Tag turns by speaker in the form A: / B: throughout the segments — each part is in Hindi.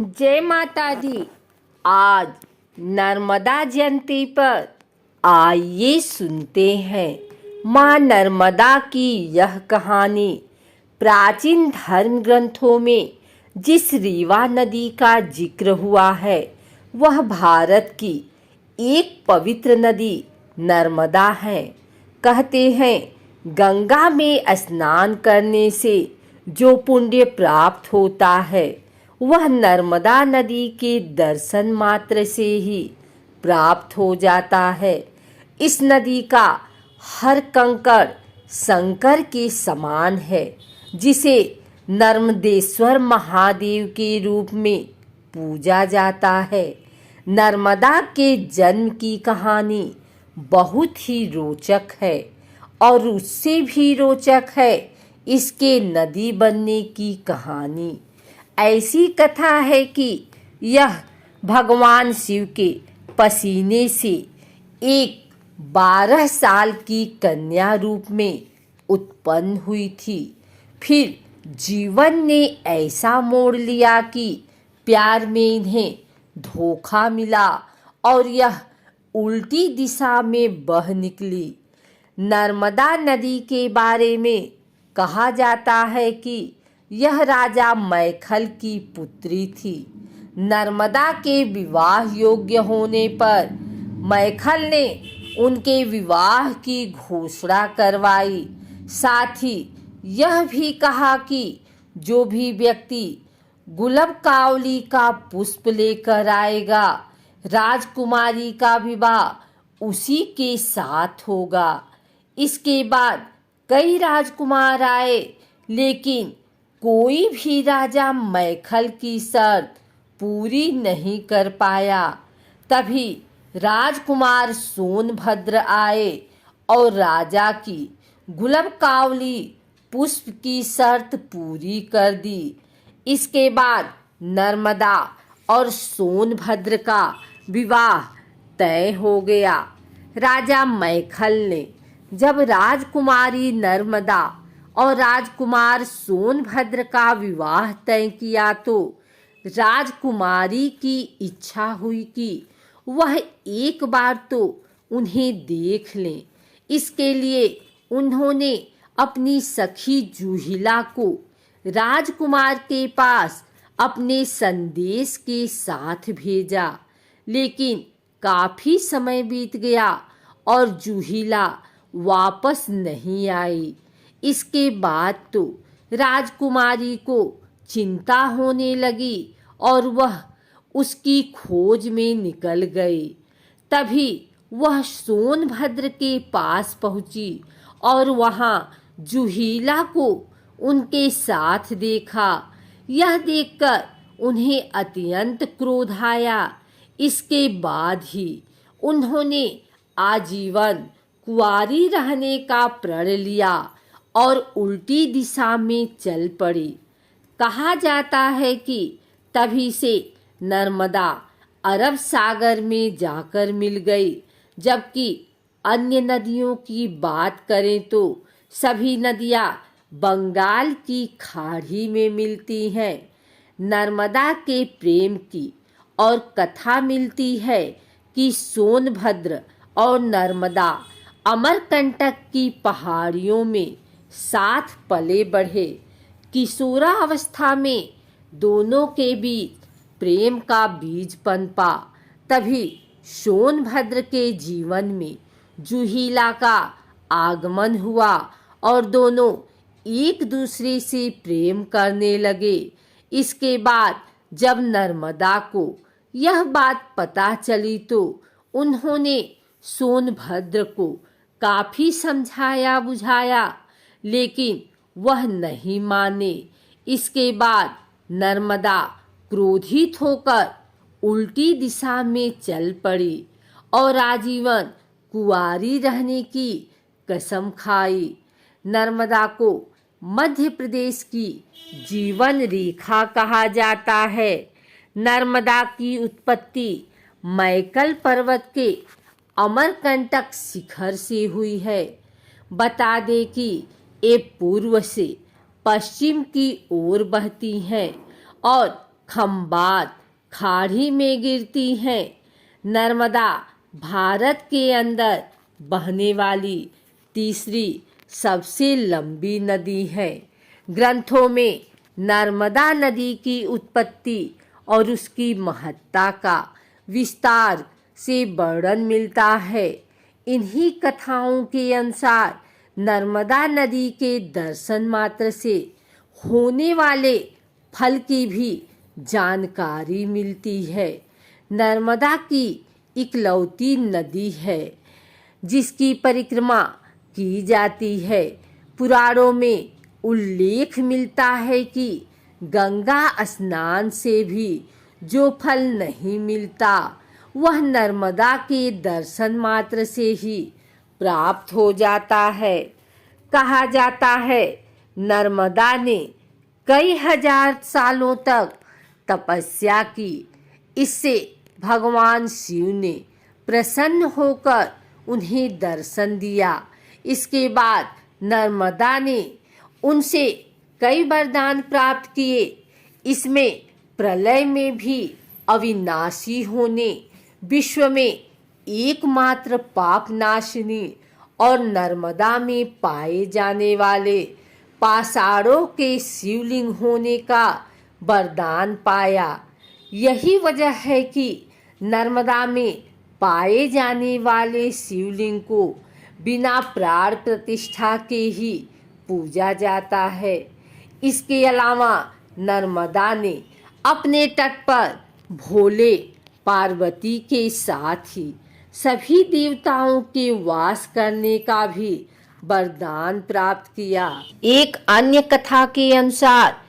A: जय माता दी। आज नर्मदा जयंती पर आइए सुनते हैं माँ नर्मदा की यह कहानी। प्राचीन धर्म ग्रंथों में जिस रीवा नदी का जिक्र हुआ है वह भारत की एक पवित्र नदी नर्मदा है। कहते हैं गंगा में स्नान करने से जो पुण्य प्राप्त होता है वह नर्मदा नदी के दर्शन मात्र से ही प्राप्त हो जाता है। इस नदी का हर कंकड़ शंकर के समान है, जिसे नर्मदेश्वर महादेव के रूप में पूजा जाता है। नर्मदा के जन्म की कहानी बहुत ही रोचक है और उससे भी रोचक है इसके नदी बनने की कहानी। ऐसी कथा है कि यह भगवान शिव के पसीने से एक 12 साल की कन्या रूप में उत्पन्न हुई थी। फिर जीवन ने ऐसा मोड़ लिया कि प्यार में इन्हें धोखा मिला और यह उल्टी दिशा में बह निकली। नर्मदा नदी के बारे में कहा जाता है कि यह राजा मैखल की पुत्री थी। नर्मदा के विवाह योग्य होने पर मैखल ने उनके विवाह की घोषणा करवाई। साथ ही यह भी कहा कि जो भी व्यक्ति गुलबकावली का पुष्प लेकर आएगा, राजकुमारी का विवाह उसी के साथ होगा। इसके बाद कई राजकुमार आए, लेकिन कोई भी राजा मैखल की शर्त पूरी नहीं कर पाया। तभी राजकुमार सोनभद्र आए और राजा की गुलबकावली पुष्प की शर्त पूरी कर दी। इसके बाद नर्मदा और सोनभद्र का विवाह तय हो गया। राजा मैखल ने जब राजकुमारी नर्मदा और राजकुमार सोनभद्र का विवाह तय किया तो राजकुमारी की इच्छा हुई कि वह एक बार तो उन्हें देख लें। इसके लिए उन्होंने अपनी सखी जूहिला को राजकुमार के पास अपने संदेश के साथ भेजा। लेकिन काफी समय बीत गया और जूहिला वापस नहीं आई। इसके बाद तो राजकुमारी को चिंता होने लगी और वह उसकी खोज में निकल गई। तभी वह सोनभद्र के पास पहुंची और वहां जूहिला को उनके साथ देखा। यह देखकर उन्हें अत्यंत क्रोध आया। इसके बाद ही उन्होंने आजीवन कुंवारी रहने का प्रण लिया और उल्टी दिशा में चल पड़ी। कहा जाता है कि तभी से नर्मदा अरब सागर में जाकर मिल गई। जबकि अन्य नदियों की बात करें तो सभी नदियां बंगाल की खाड़ी में मिलती हैं। नर्मदा के प्रेम की और कथा मिलती है कि सोनभद्र और नर्मदा अमरकंटक की पहाड़ियों में साथ पले बढ़े। किशोरावस्था में दोनों के बीच प्रेम का बीज पनपा। तभी सोनभद्र के जीवन में जूहिला का आगमन हुआ और दोनों एक दूसरे से प्रेम करने लगे। इसके बाद जब नर्मदा को यह बात पता चली तो उन्होंने सोनभद्र को काफी समझाया बुझाया, लेकिन वह नहीं माने। इसके बाद नर्मदा क्रोधित होकर उल्टी दिशा में चल पड़ी और आजीवन कुंवारी रहने की कसम खाई। नर्मदा को मध्य प्रदेश की जीवन रेखा कहा जाता है। नर्मदा की उत्पत्ति मैकल पर्वत के अमरकंटक शिखर से हुई है। बता दे कि ये पूर्व से पश्चिम की ओर बहती हैं और खंबात खाड़ी में गिरती हैं। नर्मदा भारत के अंदर बहने वाली तीसरी सबसे लंबी नदी है। ग्रंथों में नर्मदा नदी की उत्पत्ति और उसकी महत्ता का विस्तार से वर्णन मिलता है। इन्हीं कथाओं के अनुसार नर्मदा नदी के दर्शन मात्र से होने वाले फल की भी जानकारी मिलती है। नर्मदा की इकलौती नदी है जिसकी परिक्रमा की जाती है। पुराणों में उल्लेख मिलता है कि गंगा स्नान से भी जो फल नहीं मिलता वह नर्मदा के दर्शन मात्र से ही प्राप्त हो जाता है। कहा जाता है नर्मदा ने कई हजार सालों तक तपस्या की। इससे भगवान शिव ने प्रसन्न होकर उन्हें दर्शन दिया। इसके बाद नर्मदा ने उनसे कई वरदान प्राप्त किए। इसमें प्रलय में भी अविनाशी होने, विश्व में एकमात्र पाप नाशिनी और नर्मदा में पाए जाने वाले पाषाणों के शिवलिंग होने का वरदान पाया। यही वजह है कि नर्मदा में पाए जाने वाले शिवलिंग को बिना प्राण प्रतिष्ठा के ही पूजा जाता है। इसके अलावा नर्मदा ने अपने तट पर भोले पार्वती के साथ ही सभी देवताओं के वास करने का भी वरदान प्राप्त किया। एक अन्य कथा के अनुसार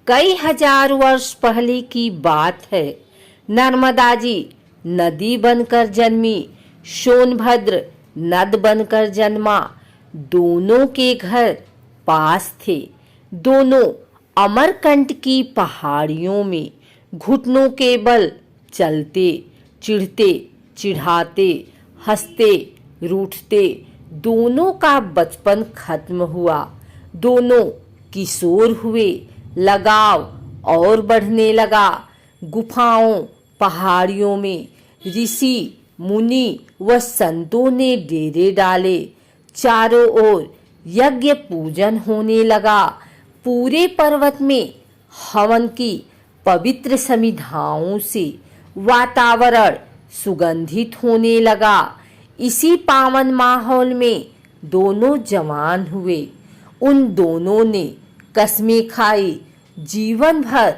A: कई हजार वर्ष पहले की बात है। नर्मदा जी नदी बनकर जन्मी, सोनभद्र नद बनकर जन्मा। दोनों के घर पास थे। दोनों अमरकंट की पहाड़ियों में घुटनों के बल चलते, चिढ़ते, चिढ़ाते, हंसते, रूठते। दोनों का बचपन खत्म हुआ। दोनों किशोर हुए। लगाव और बढ़ने लगा। गुफाओं, पहाड़ियों में ऋषि, मुनि व संतों ने डेरे डाले। चारों ओर यज्ञ पूजन होने लगा। पूरे पर्वत में हवन की पवित्र समिधाओं से वातावरण सुगंधित होने लगा। इसी पावन माहौल में दोनों जवान हुए। उन दोनों ने कस्में खाई, जीवन भर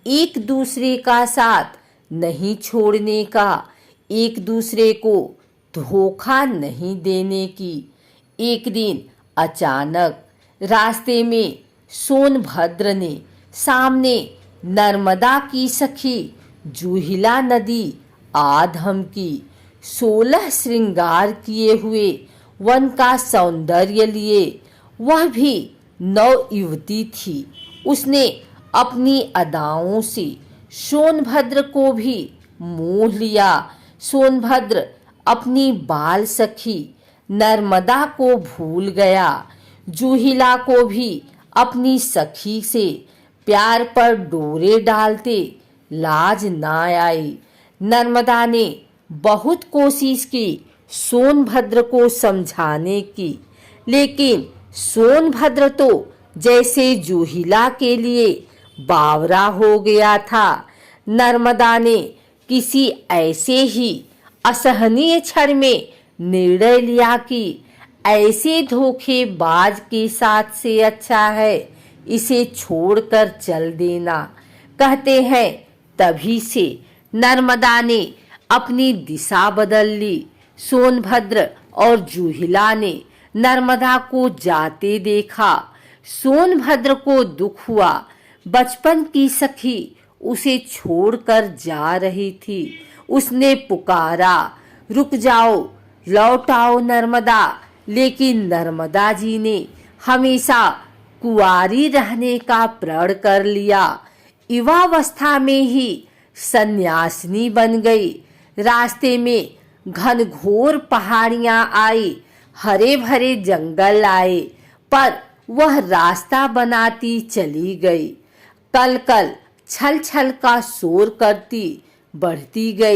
A: एक दूसरे का साथ नहीं छोड़ने का, एक दूसरे को धोखा नहीं देने की। एक दिन अचानक रास्ते में सोनभद्र ने सामने नर्मदा की सखी जूहिला नदी आधम की 16 श्रृंगार किए हुए वन का सौंदर्य लिए। वह भी नव युवती थी। उसने अपनी अदाओं से सोनभद्र को भी मोह लिया। सोनभद्र अपनी बाल सखी नर्मदा को भूल गया। जूहिला को भी अपनी सखी से प्यार पर डोरे डालते लाज ना आई। नर्मदा ने बहुत कोशिश की सोनभद्र को समझाने की, लेकिन सोनभद्र तो जैसे जूहिला के लिए बावरा हो गया था। नर्मदा ने किसी ऐसे ही असहनीय क्षण में निर्णय लिया कि ऐसे धोखेबाज के साथ से अच्छा है इसे छोड़कर चल देना। कहते हैं तभी से नर्मदा ने अपनी दिशा बदल ली। सोनभद्र और जूहिला ने नर्मदा को जाते देखा। सोनभद्र को दुख हुआ। बचपन की सखी उसे छोड़कर जा रही थी। उसने पुकारा, रुक जाओ, लौट आओ नर्मदा। लेकिन नर्मदा जी ने हमेशा कुंवारी रहने का प्रण कर लिया। युवावस्था में ही सन्यासिनी बन गई। रास्ते में घनघोर पहाड़ियां आई, हरे भरे जंगल आए, पर वह रास्ता बनाती चली गई। कल कल छल छल का शोर करती बढ़ती गई।